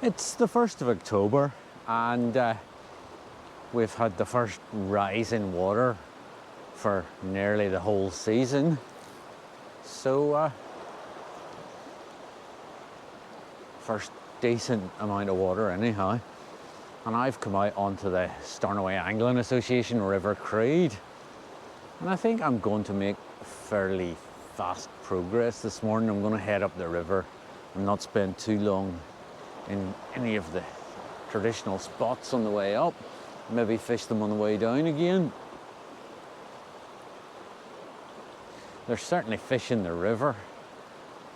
It's the 1st of October and we've had the first rise in water for nearly the whole season. So first decent amount of water anyhow. And I've come out onto the Stornoway Angling Association River Creed. And I think I'm going to make fairly fast progress this morning. I'm going to head up the river and not spend too long in any of the traditional spots on the way up. Maybe fish them on the way down again. There's certainly fish in the river,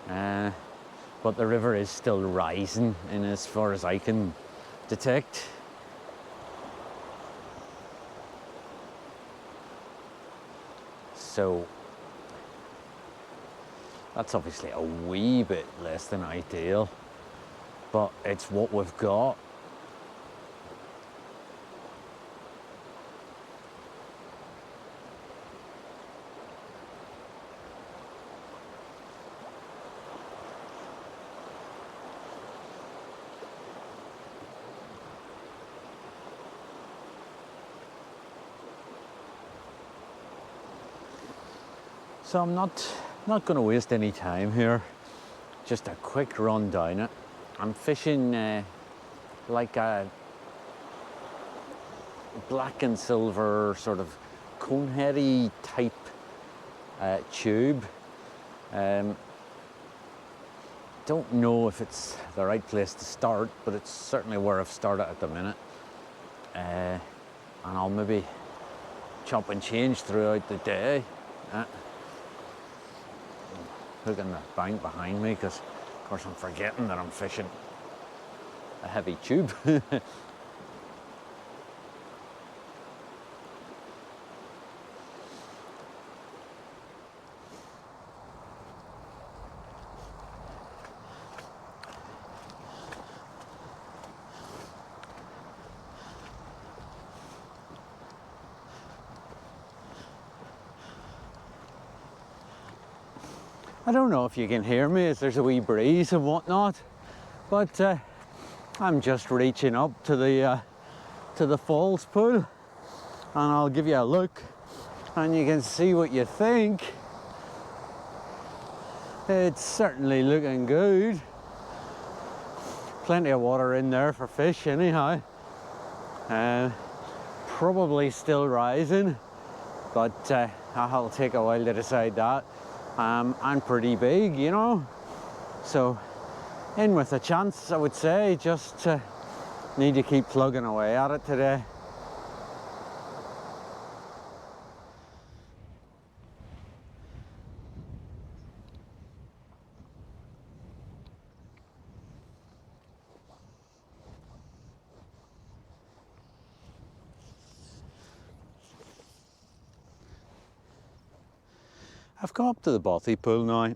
but the river is still rising in as far as I can detect. So that's obviously a wee bit less than ideal, but it's what we've got. So I'm not going to waste any time here. Just a quick run down it. I'm fishing like a black and silver sort of coneheady type tube. Don't know if it's the right place to start, but it's certainly where I've started at the minute. And I'll maybe chop and change throughout the day. Hooking the bank behind me because of course I'm forgetting that I'm fishing a heavy tube. I don't know if you can hear me as there's a wee breeze and whatnot, but I'm just reaching up to the falls pool, and I'll give you a look and you can see what you think. It's certainly looking good. Plenty of water in there for fish anyhow. Probably still rising, but I'll take a while to decide that. And pretty big, you know, so in with a chance, I would say. Just need to keep plugging away at it today. I've come up to the bothy pool now.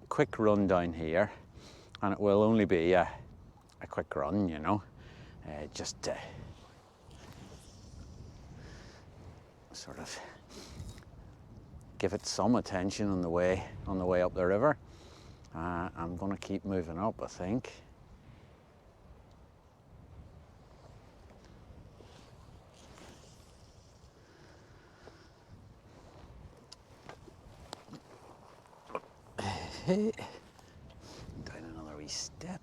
Quick run down here, and it will only be a quick run, you know, just sort of give it some attention on the way up the river. I'm going to keep moving up, I think. Down another wee step.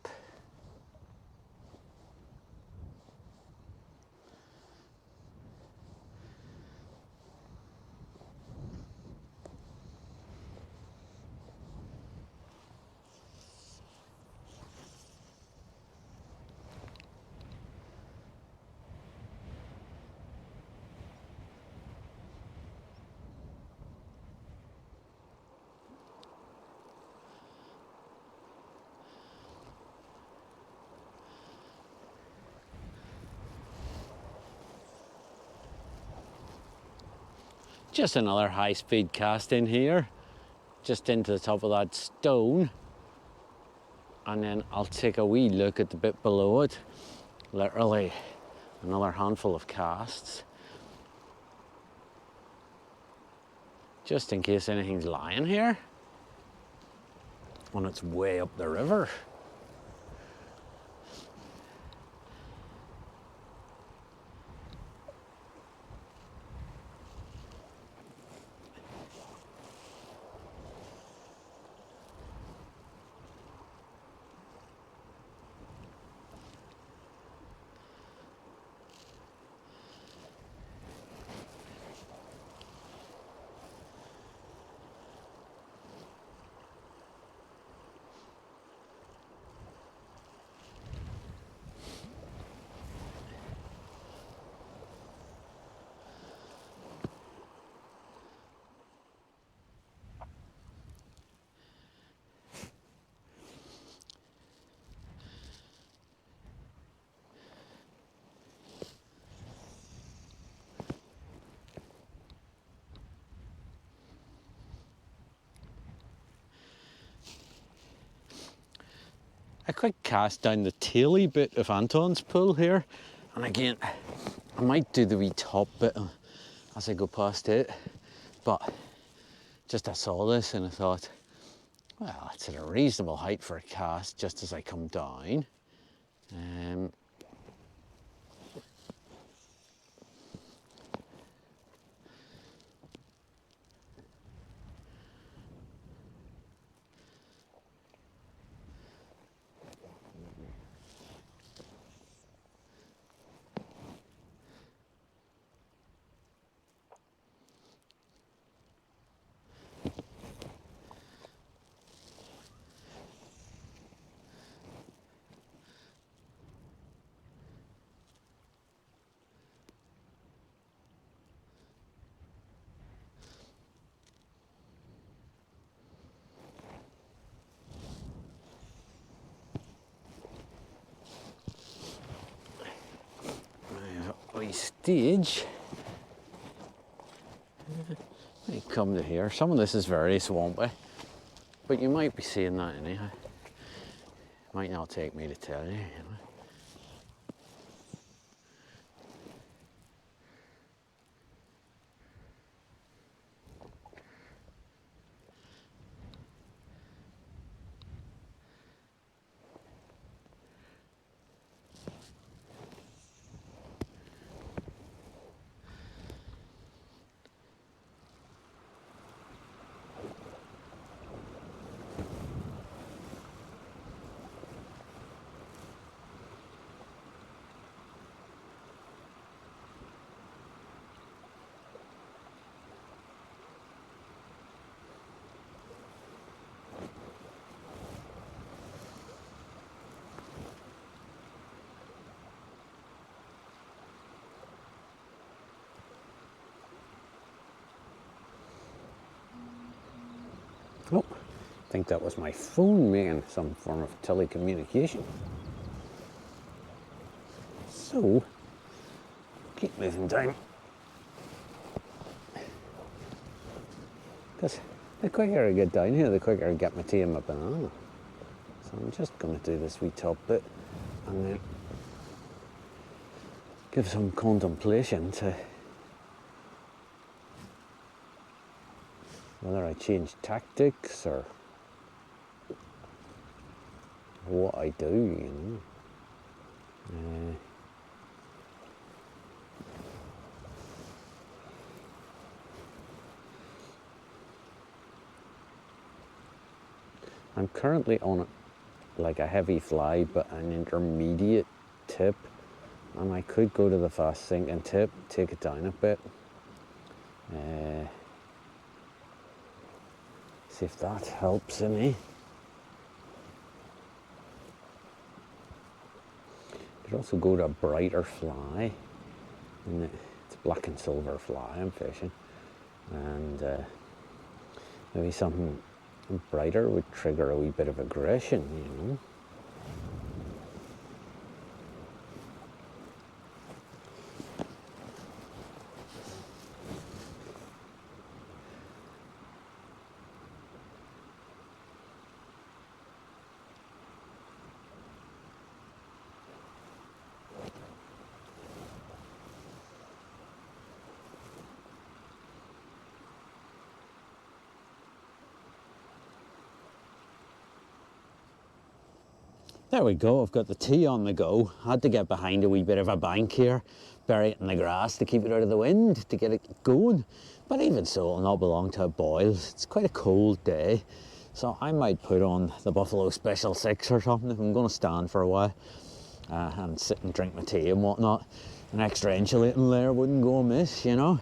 Just another high-speed cast in here, just into the top of that stone, and then I'll take a wee look at the bit below it. Literally another handful of casts, just in case anything's lying here when it's way up the river. a quick cast down the taily bit of Anton's pool here. And again, I might do the wee top bit as I go past it. But just I saw this and I thought, well, it's at a reasonable height for a cast just as I come down. Stage. You come to here. Some of this is very swampy, but you might be seeing that anyhow. Might not take me to tell you, you know. Oh, I think that was my phone making some form of telecommunication. So, keep moving down. Because the quicker I get down here, the quicker I get my tea and my banana. So I'm just going to do this wee top bit and then give some contemplation to whether I change tactics or what I do, you know. I'm currently on it like a heavy fly, but an intermediate tip, and I could go to the fast sinking tip, take it down a bit. See if that helps any. Could also go to a brighter fly, and it's black and silver fly I'm fishing, and maybe something brighter would trigger a wee bit of aggression, you know. There we go, I've got the tea on the go. I had to get behind a wee bit of a bank here, bury it in the grass to keep it out of the wind, to get it going. But even so, it'll not be long till it boils. It's quite a cold day, so I might put on the Buffalo Special 6 or something if I'm going to stand for a while and sit and drink my tea and whatnot. An extra insulating layer wouldn't go amiss, you know.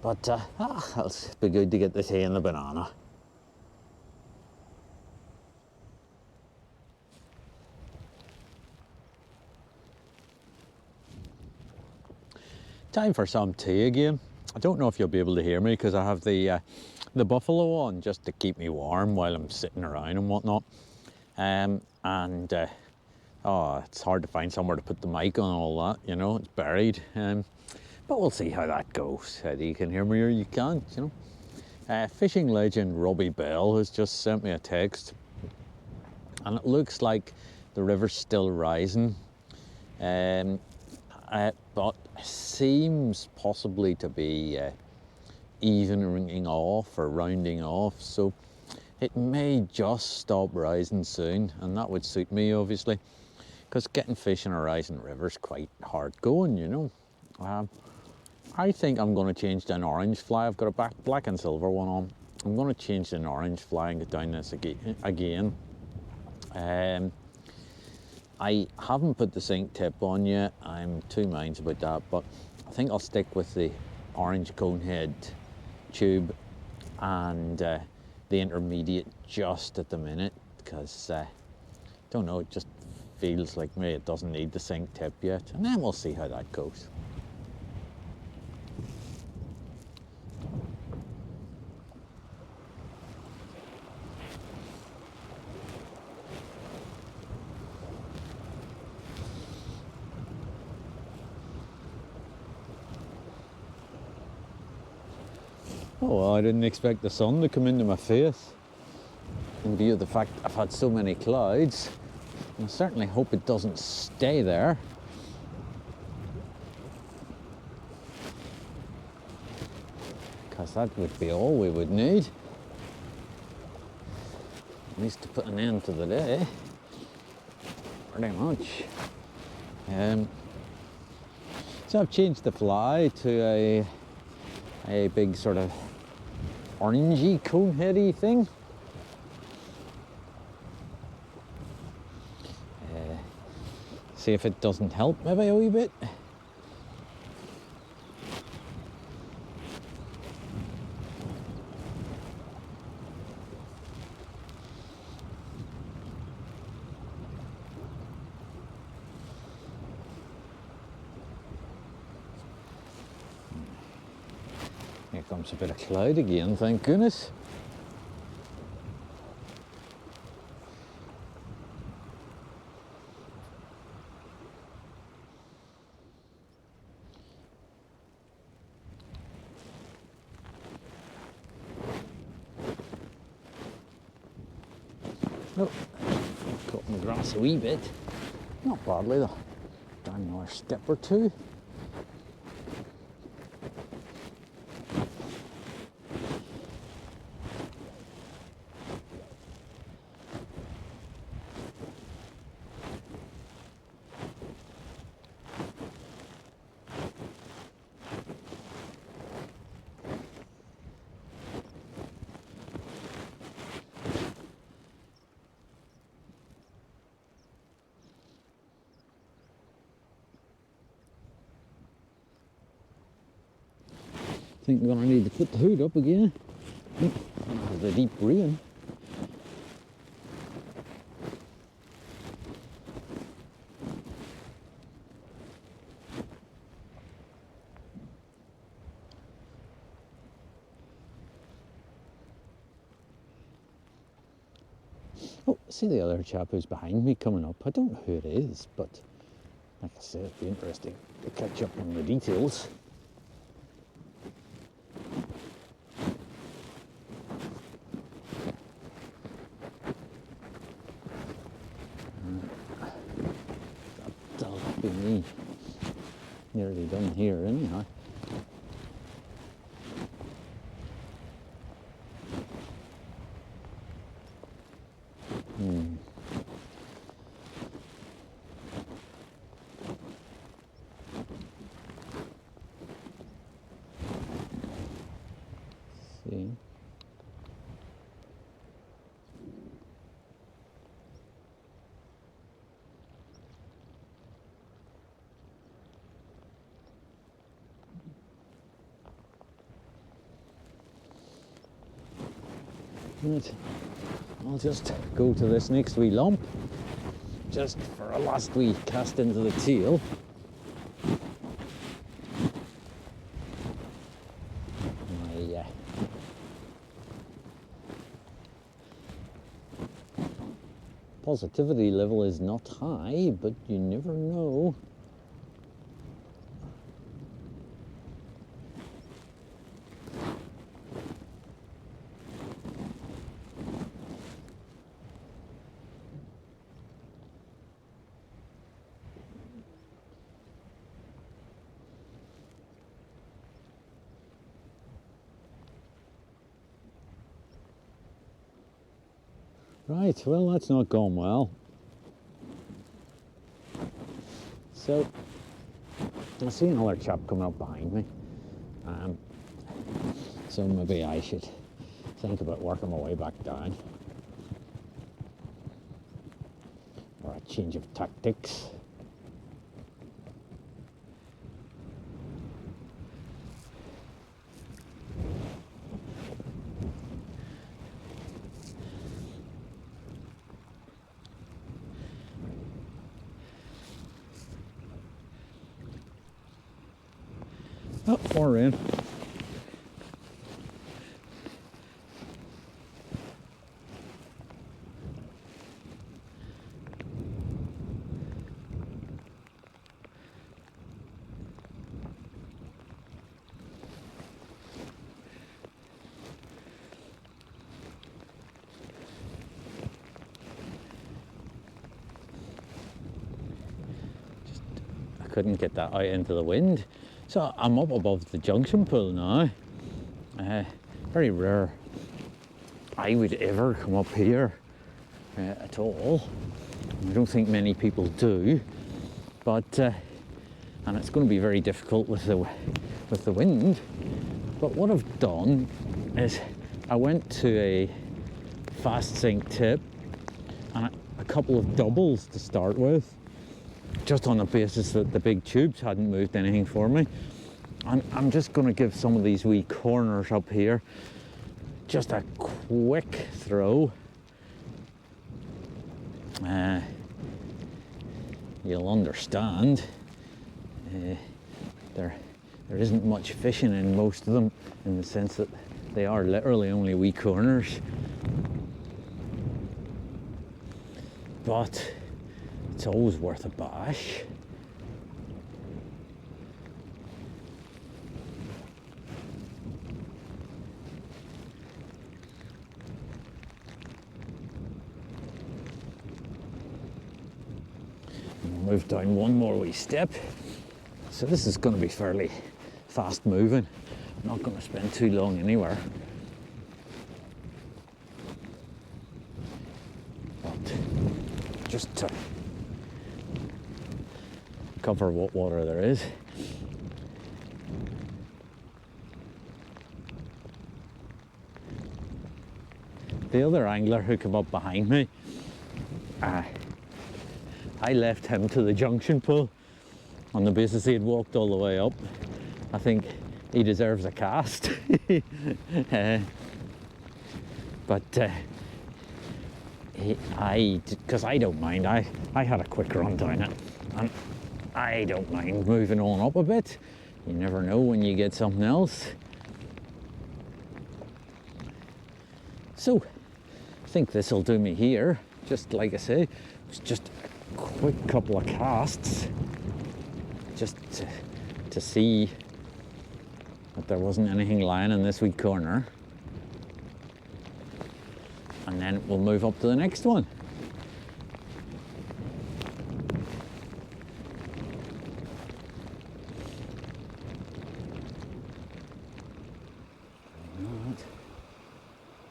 But it'll be good to get the tea and the banana. Time for some tea again. I don't know if you'll be able to hear me because I have the Buffalo on just to keep me warm while I'm sitting around and whatnot. Oh, it's hard to find somewhere to put the mic on all that, you know, it's buried. But we'll see how that goes. Either you can hear me or you can't, you know. Fishing legend Robbie Bell has just sent me a text, and it looks like the river's still rising, but seems possibly to be evening off or rounding off, so it may just stop rising soon, and that would suit me obviously, because getting fish in a rising river is quite hard going, you know. I think I'm going to change to an orange fly. I've got a black and silver one on. I'm going to change to an orange fly and get down this again. I haven't put the sink tip on yet. I'm two minds about that, but I think I'll stick with the orange conehead tube and the intermediate just at the minute, because don't know, it just feels like maybe it doesn't need the sink tip yet, and then we'll see how that goes. Oh, well, I didn't expect the sun to come into my face. In view of the fact I've had so many clouds, I certainly hope it doesn't stay there. Because that would be all we would need. At least to put an end to the day. Pretty much. So I've changed the fly to a big sort of orangey coneheady thing. See if it doesn't help maybe a wee bit. Here comes a bit of cloud again, thank goodness. Oh, caught in the grass a wee bit. Not badly though. Down another step or two. I think we're going to need to put the hood up again. The deep rain. Oh, see the other chap who's behind me coming up. I don't know who it is, but like I said, it'd be interesting to catch up on the details. That'll be me. Nearly done here anyhow. See. Right. I'll just go to this next wee lump, just for a last wee cast into the tail. My positivity level is not high, but you never know. Right, well, that's not gone well. So, I see another chap coming up behind me. So maybe I should think about working my way back down. Or a change of tactics. Oh, more rain. Couldn't get that out into the wind, so I'm up above the junction pool now. Very rare I would ever come up here at all. I don't think many people do, but and it's going to be very difficult with the wind. But what I've done is I went to a fast sink tip and a couple of doubles to start with, just on the basis that the big tubes hadn't moved anything for me. And I'm just going to give some of these wee corners up here just a quick throw. You'll understand there isn't much fishing in most of them, in the sense that they are literally only wee corners. But it's always worth a bash. Move down one more wee step. So this is going to be fairly fast moving. I'm not going to spend too long anywhere. But just to cover what water there is. The other angler who came up behind me, I left him to the junction pool on the basis he had walked all the way up. I think he deserves a cast. Because I don't mind, I had a quick run down it, and I don't mind moving on up a bit. You never know when you get something else. So I think this will do me here. Just like I say, it's just a quick couple of casts, just to see that there wasn't anything lying in this wee corner, and then we'll move up to the next one.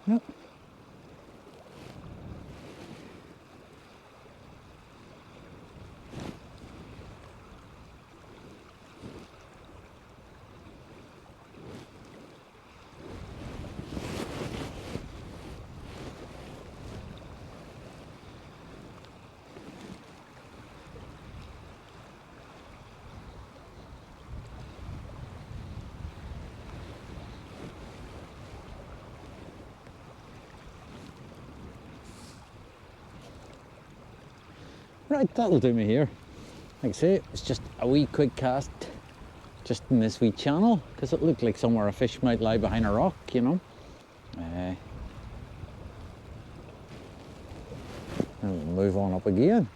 Yep. Right, that'll do me here. Like I say, it's just a wee quick cast just in this wee channel, because it looked like somewhere a fish might lie behind a rock, you know. And we'll move on up again.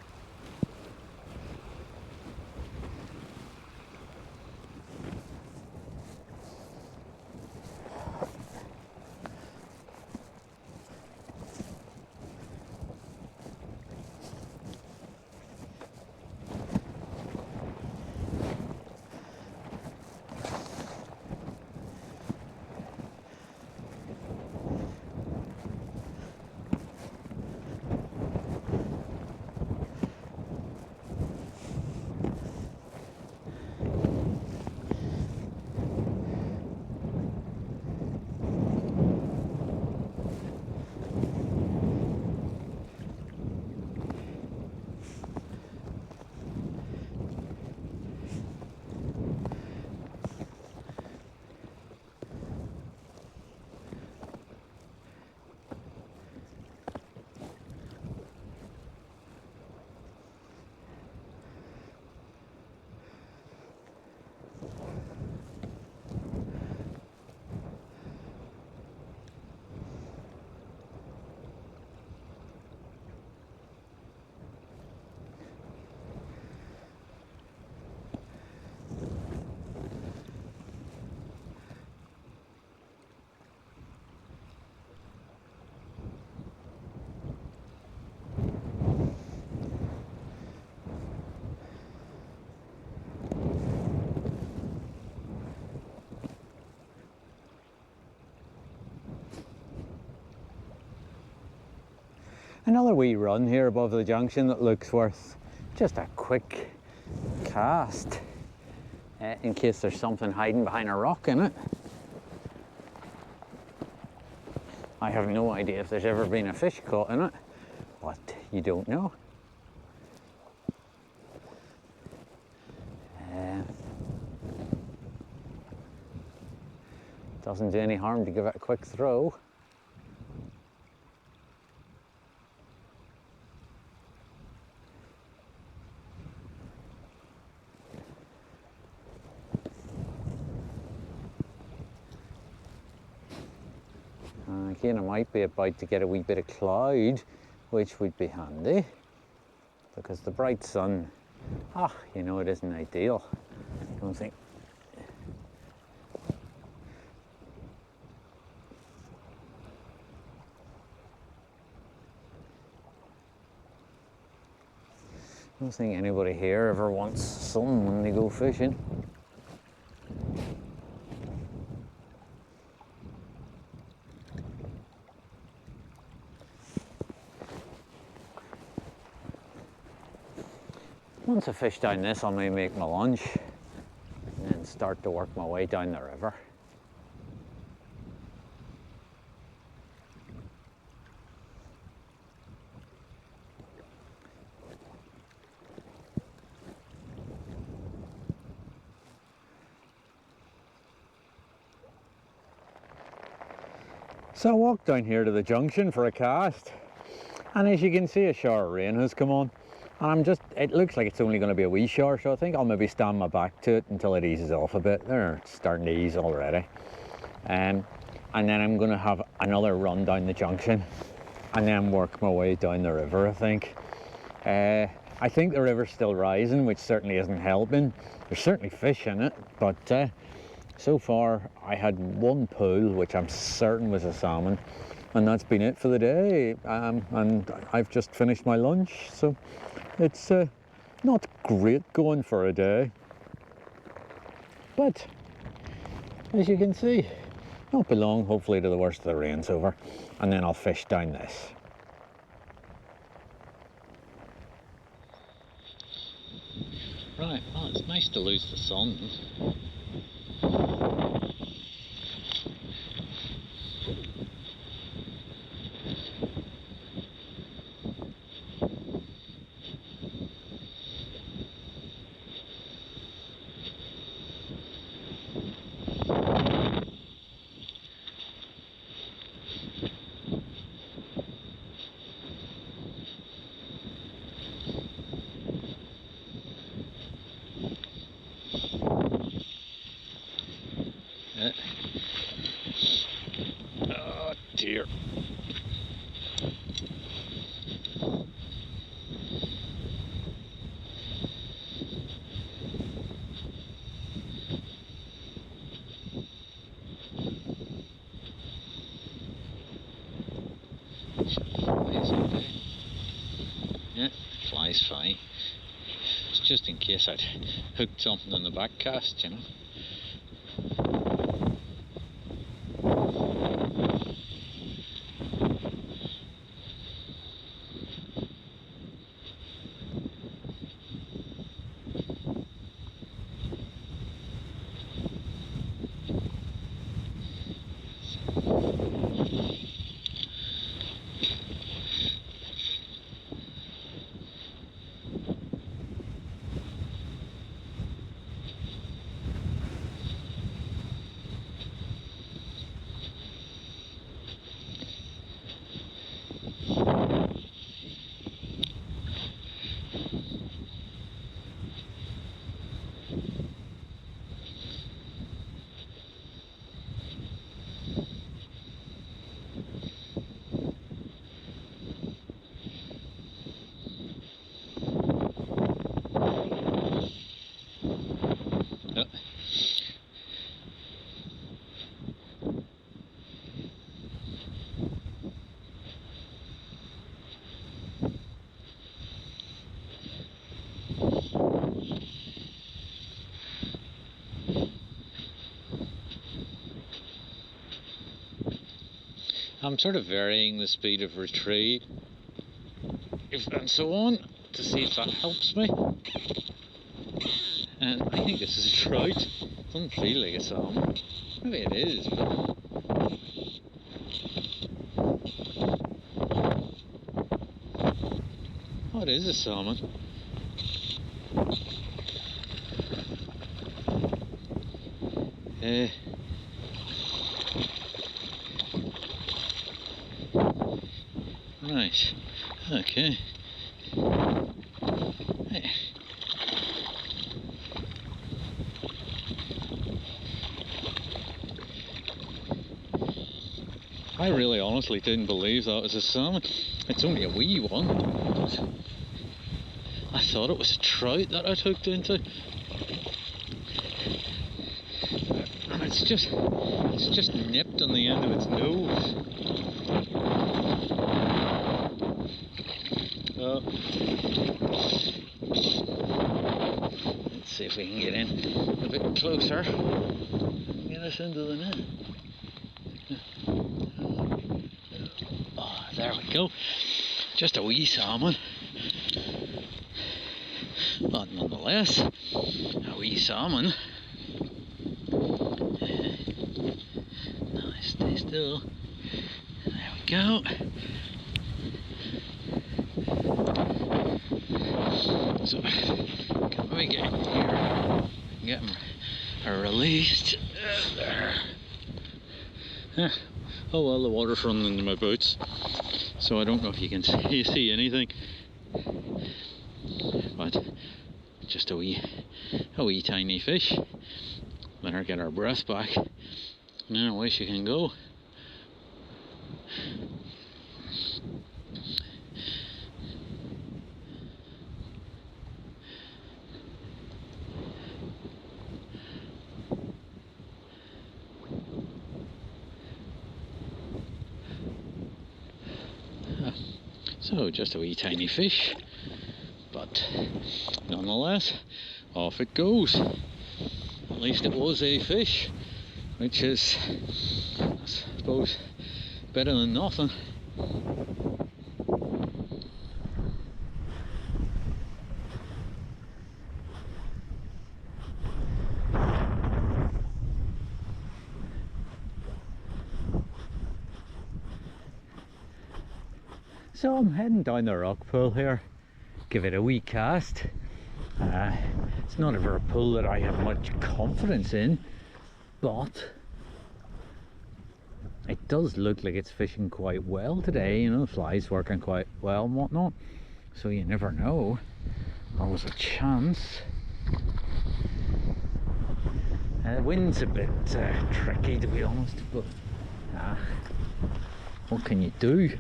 another wee run here above the junction that looks worth just a quick cast in case there's something hiding behind a rock in it. I have no idea if there's ever been a fish caught in it, but you don't know. Doesn't do any harm to give it a quick throw. Again, I might be about to get a wee bit of cloud, which would be handy, because the bright sun, you know, it isn't ideal. I don't think. I don't think anybody here ever wants sun when they go fishing. Once I fish down this, I may make my lunch and then start to work my way down the river. So I walked down here to the junction for a cast, and as you can see, a shower of rain has come on. And it looks like it's only going to be a wee shower, so I think I'll maybe stand my back to it until it eases off a bit. They're starting to ease already. And then I'm going to have another run down the junction and then work my way down the river, I think. I think the river's still rising, which certainly isn't helping. There's certainly fish in it, but so far I had one pull, which I'm certain was a salmon, and that's been it for the day. And I've just finished my lunch, so it's not great going for a day, but as you can see, not be long, hopefully, to the worst of the rain's over, and then I'll fish down this. Right, well, it's nice to lose the sun. Oh dear. Yeah, flies fine. It's just in case I'd hooked something on the back cast, you know. I'm sort of varying the speed of retreat live and so on to see if that helps me. And I think this is a trout. Doesn't feel like a salmon. Maybe it is, but oh, it is a salmon. Right, okay. I really honestly didn't believe that was a salmon. It's only a wee one, but I thought it was a trout that I hooked into. And it's just nipped on the end of its nose. Let's see if we can get in a bit closer and get us into the net. Oh, there we go. Just a wee salmon. But nonetheless, a wee salmon. Now stay still. There we go. So, can we get in here? Get them released. There. Oh well, the water's running into my boots, so I don't know if you can see anything. But just a wee tiny fish. Let her get her breath back, and then away she can go. So just a wee tiny fish, but nonetheless, off it goes. At least it was a fish, which is, I suppose, better than nothing. So I'm heading down the rock pool here, give it a wee cast. It's not ever a pool that I have much confidence in, but it does look like it's fishing quite well today. You know, the fly's working quite well and whatnot, so you never know. Always a chance. The wind's a bit tricky, to be honest, but what can you do?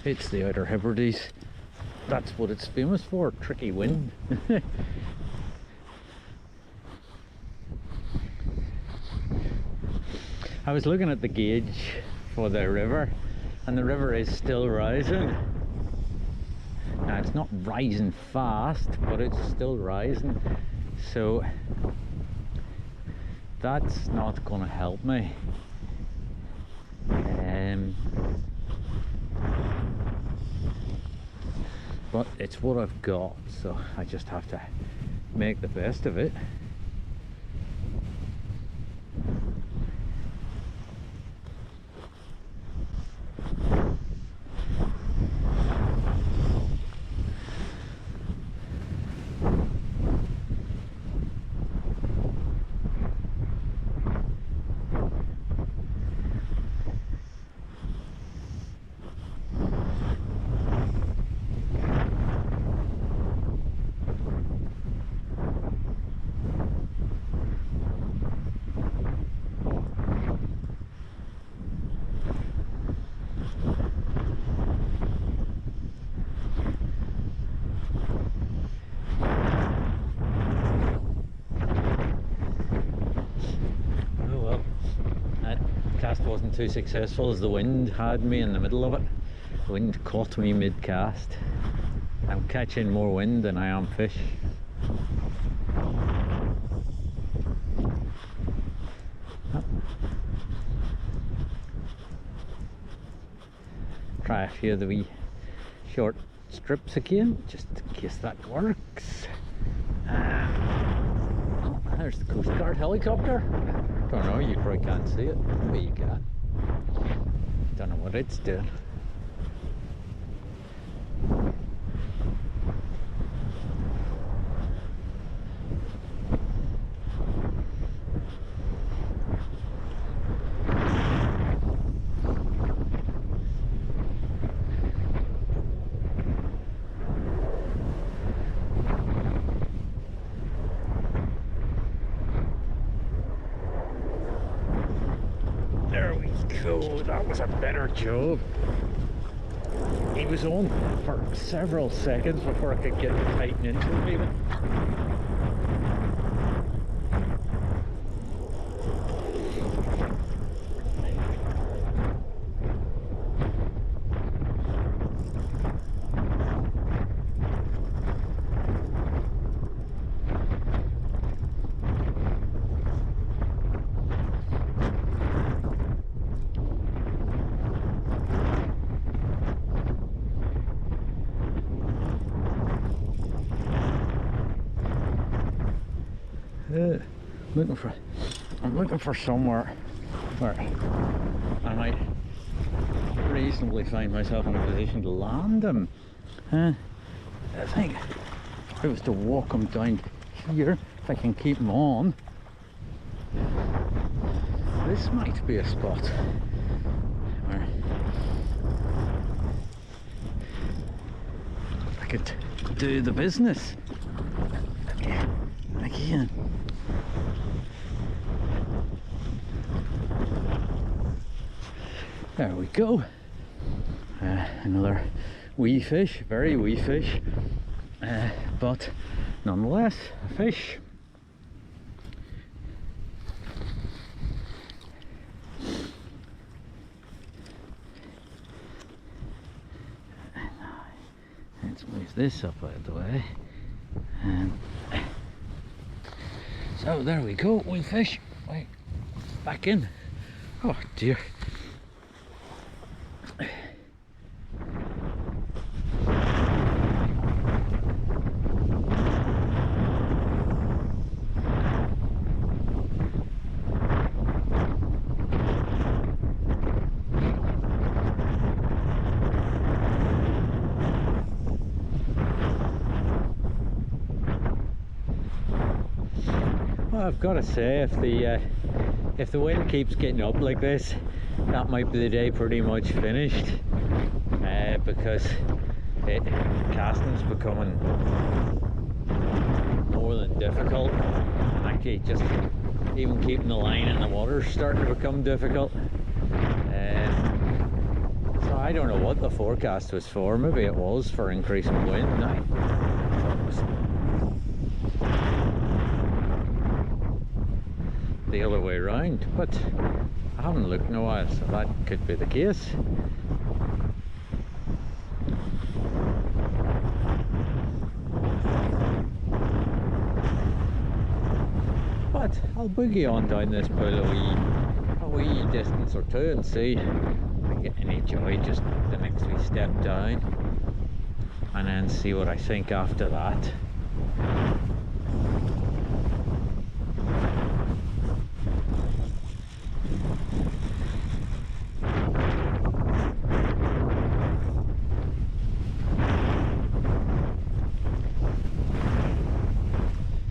It's the Outer Hebrides. That's what it's famous for, tricky wind. I was looking at the gauge for the river, and the river is still rising. Now it's not rising fast, but it's still rising, so that's not going to help me. But it's what I've got, so I just have to make the best of it. Wasn't too successful as the wind had me in the middle of it. The wind caught me mid-cast. I'm catching more wind than I am fish. Try a few of the wee short strips again, just in case that works. Oh, there's the Coast Guard helicopter. Don't know, you probably can't see it. Maybe you can. Don't know what it's doing. There we go, that was a better job. He was on for several seconds before I could get tighten into him even. I'm looking for somewhere where I might reasonably find myself in a position to land him. I think if I was to walk him down here, if I can keep him on, this might be a spot where I could do the business. Again. There we go. Another wee fish, very wee fish, but nonetheless a fish. Let's move this up out of the way. And so there we go, wee fish. Right, back in. Oh dear. I've got to say, if the wind keeps getting up like this, that might be the day pretty much finished, because casting's becoming more than difficult. Actually, just even keeping the line in the water is starting to become difficult. So I don't know what the forecast was for. Maybe it was for increasing wind. I thought it was the other way around, but I haven't looked in a while, so that could be the case. But I'll boogie on down this pool a wee distance or two and see if I get any joy just the next wee step down, and then see what I think after that.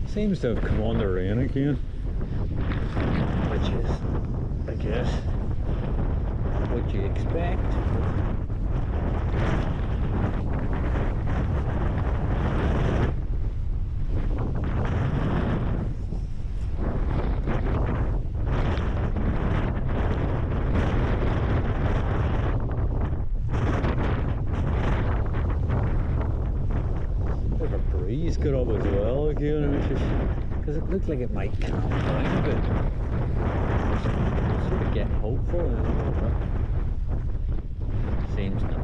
Seems to have come on the rain again, which is, I guess, what you expect. There's a breeze got up as well again, which is, because it looked like it might calm down a bit. Sort of get hopeful, but seems not.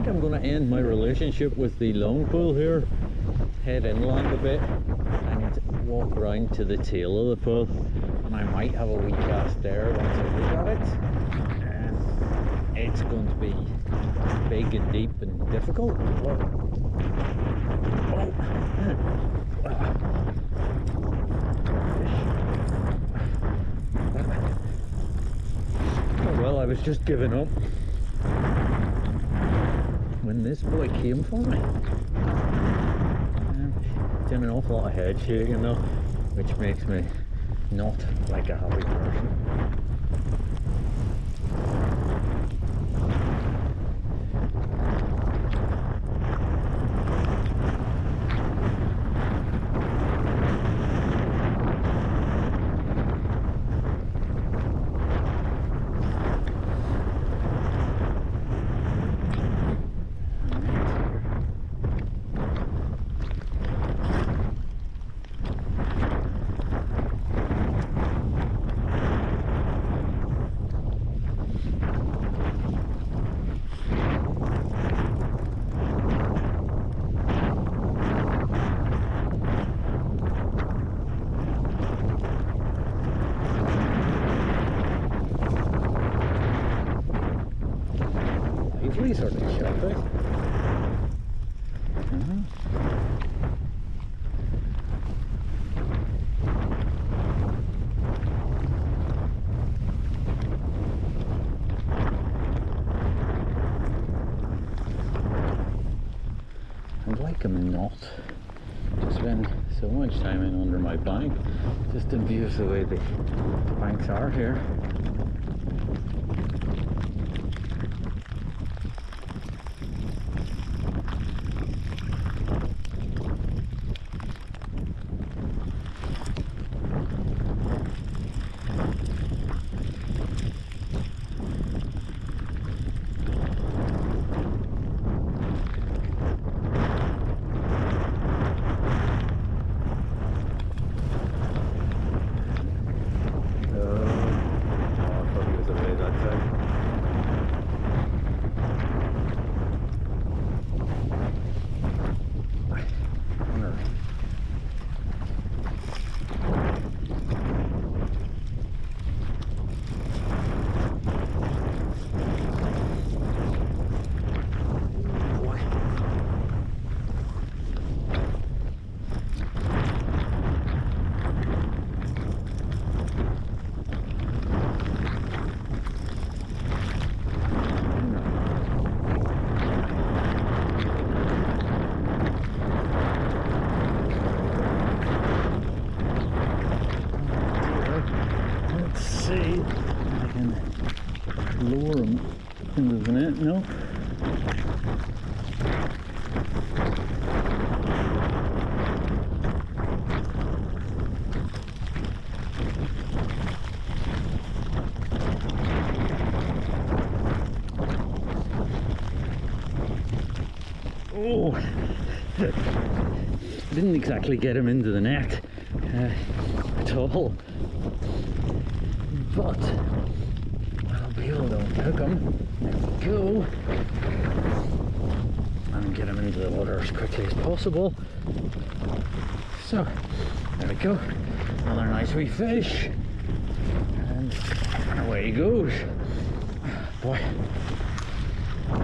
think I'm going to end my relationship with the long pole here, head inland a bit and walk around to the tail of the pole, and I might have a wee cast there once I look at it. It's going to be big and deep and difficult. Oh well, I was just giving up when this boy came for me. Doing an awful lot of head shaking though, which makes me not like a happy person. Sort of shot, right? I'd like him not to spend so much time in under my bank, just in view of the way the banks are here. Lower him into the net, no? Oh! Didn't exactly get him into the net at all, but I'll be able to hook him. There we go. And get him into the water as quickly as possible. So, there we go. Another nice wee fish. And away he goes. Boy.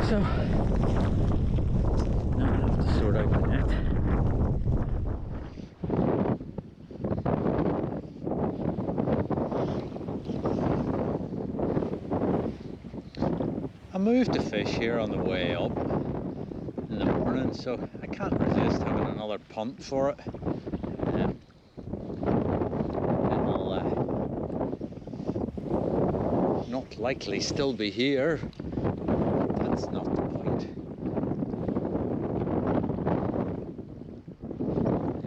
So, now I have to sort out the net. I moved the fish here on the way up in the morning, so I can't resist having another punt for it. It'll not likely still be here. That's not the point.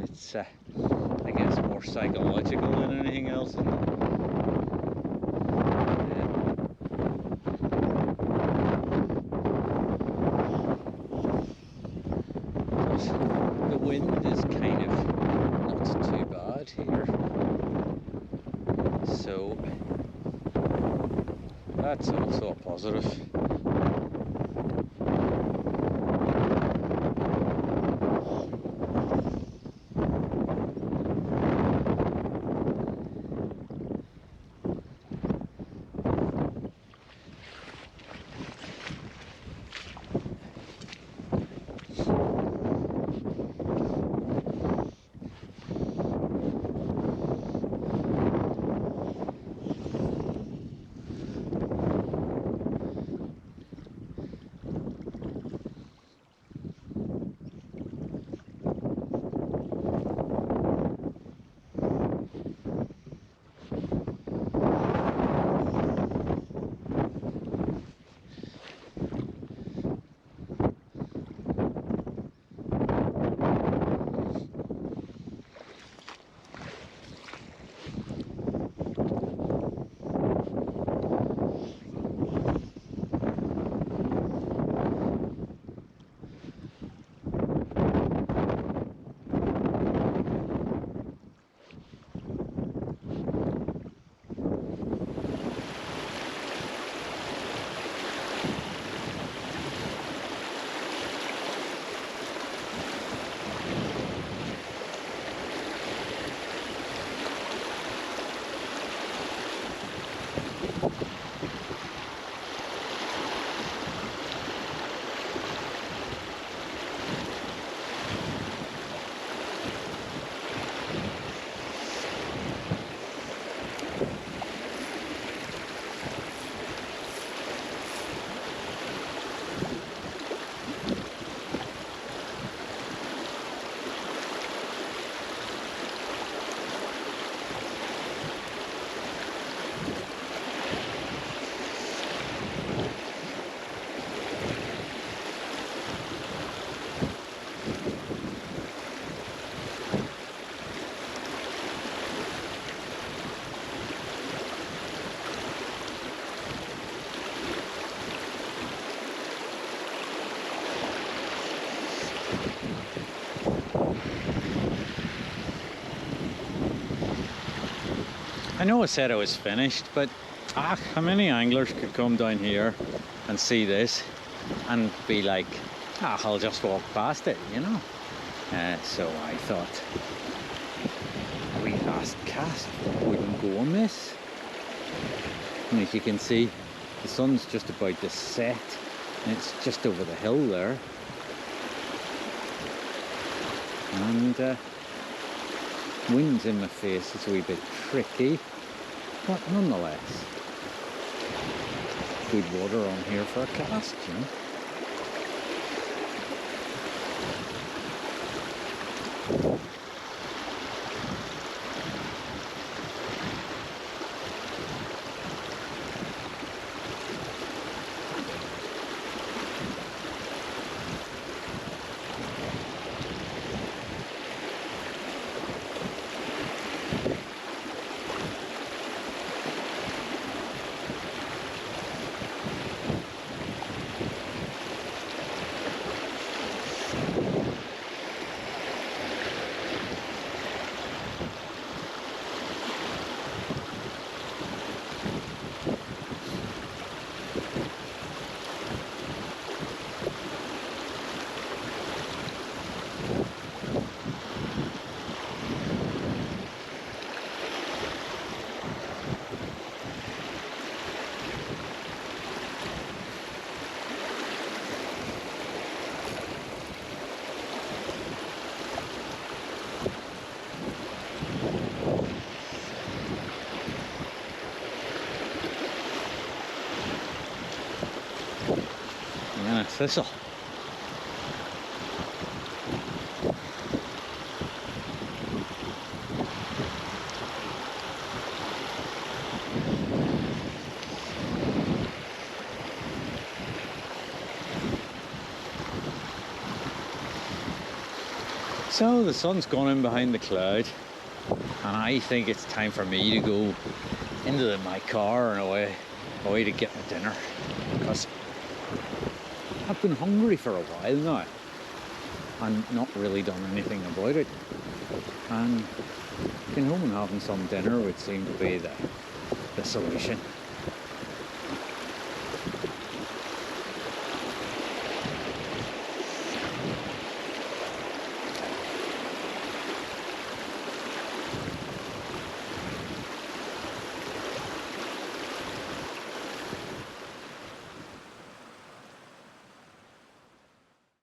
It's, I guess, more psychological than anything else. The wind is kind of not too bad here, so that's also a positive. I know I said I was finished, but how many anglers could come down here and see this and be like, I'll just walk past it, you know? So I thought we last cast wouldn't go amiss. And as you can see, the sun's just about to set, and it's just over the hill there. And wind's in my face, it's a wee bit tricky, but nonetheless, good water on here for a cast, you know. And a thistle. So the sun's gone in behind the cloud, and I think it's time for me to go into my car and away to get my dinner, because I've been hungry for a while now and not really done anything about it. And getting home and having some dinner would seem to be the solution.